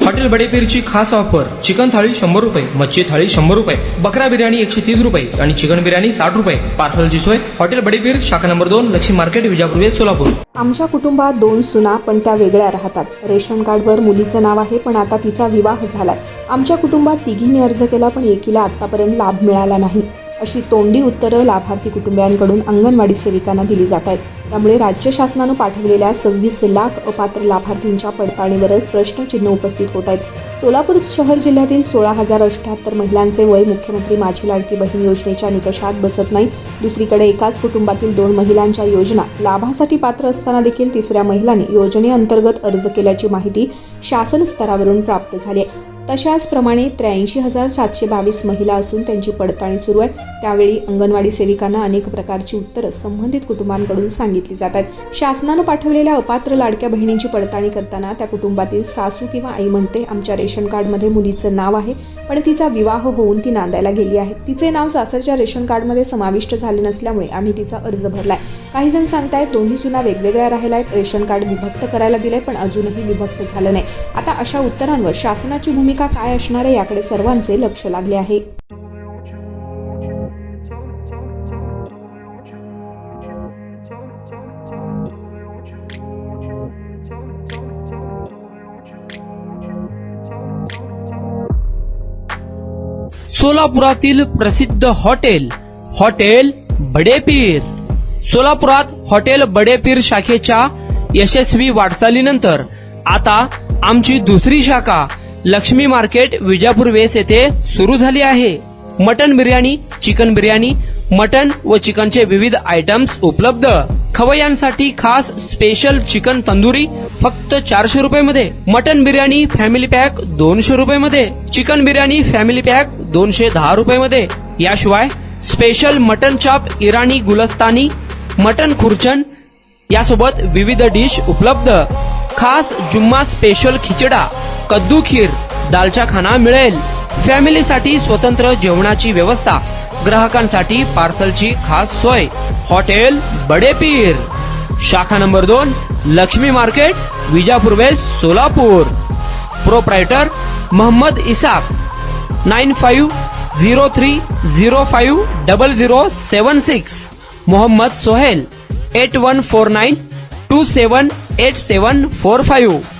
Hotel बडेपीरची खास offer, chicken थाळी 100 रुपये, मच्छी थाळी 100 रुपये, बकरा बिर्याणी 130 रुपये आणि चिकन बिर्याणी 60 रुपये. पार्सलची सोय हॉटेल बडेपीर, शाखा number 2, Lakshmi market, Vijapur west, Solapur. आमच्या कुटुंबात 2 सुना, पण त्या वेगळ्या राहतात. रेशन कार्डवर मुलीचं नाव आहे, पण आता तिचा विवाह झालाय. आमच्या कुटुंबात तिघींनी अर्ज केला, पण एकीला आतापर्यंत लाभ मिळाला नाही. अशी तोंडी उत्तरं लाभार्थी कुटुंबियांकडून अंगणवाडी सेविकांना दिली जात आहेत. त्यामुळे राज्य शासनानं पाठवलेल्या 26 लाख अपात्र लाभार्थींच्या पडताळणीवरच प्रश्नचिन्ह उपस्थित होत आहेत. सोलापूर शहर जिल्ह्यातील 16,078 महिलांचे वय मुख्यमंत्री माझी लाडकी बहीण योजनेच्या निकषात बसत नाही. दुसरीकडे एकाच कुटुंबातील 2 महिलांच्या योजना लाभासाठी पात्र असताना देखील तिसऱ्या महिलांनी योजनेअंतर्गत अर्ज केल्याची माहिती शासन स्तरावरून प्राप्त झाली आहे. तशाच प्रमाणे 83,722 महिला असून त्यांची पडताळणी सुरू आहे. त्यावेळी अंगणवाडी सेविकांना अनेक प्रकारची उत्तरं संबंधित कुटुंबांकडून सांगितली जात आहेत. शासनानं पाठवलेल्या अपात्र लाडक्या बहिणींची पडताळणी करताना त्या कुटुंबातील सासू किंवा आई म्हणते, आमच्या रेशन कार्डमध्ये मुलीचं नाव आहे, पण तिचा विवाह होऊन ती नांदायला गेली आहे. तिचे नाव सासरच्या रेशन कार्डमध्ये समाविष्ट झाले नसल्यामुळे आम्ही तिचा अर्ज भरलाय. काही जण सांगतायत दोन्ही सुना वेगवेगळ्या राहिल्या आहेत, रेशन कार्ड विभक्त करायला दिलंय, पण अजूनही विभक्त झालं नाही. आता अशा उत्तरांवर शासनाची भूमिका काय असणार आहे याकडे सर्वांचे लक्ष लागले आहे. सोलापुरातील प्रसिद्ध हॉटेल बडेपीर. सोलापुरात हॉटेल बडेपीर शाखेच्या यशस्वी वाटचालीनंतर आता आमची दुसरी शाखा लक्ष्मी मार्केट, विजापूर वेस्ट येथे सुरू झाली आहे. Mutton biryani, chicken biryani, mutton व चिकनचे विविध आयटम्स उपलब्ध. खवय्यांसाठी खास स्पेशल चिकन तंदुरी फक्त 400 रुपये मध्ये, मटन बिर्याणी फॅमिली पॅक 200 रुपये मध्ये, चिकन बिर्याणी फॅमिली पॅक 210 रुपये मध्ये. याशिवाय स्पेशल मटन चाप, इराणी गुलस्तानी, मटन खुर्चन यासोबत विविध डिश उपलब्ध. खास जुम्मा स्पेशल खिचडा, कद्दू खीर, दालचा खाना मिळेल. फॅमिलीसाठी स्वतंत्र जेवणाची व्यवस्था, ग्राहकांसाठी पार्सलची खास सोय. हॉटेल बडेपीर, शाखा number 2, Lakshmi market, Vijapur west, Solapur. Proprietor Mohammed Isaq. 9503050076. Mohammed Sohail. 8149278745.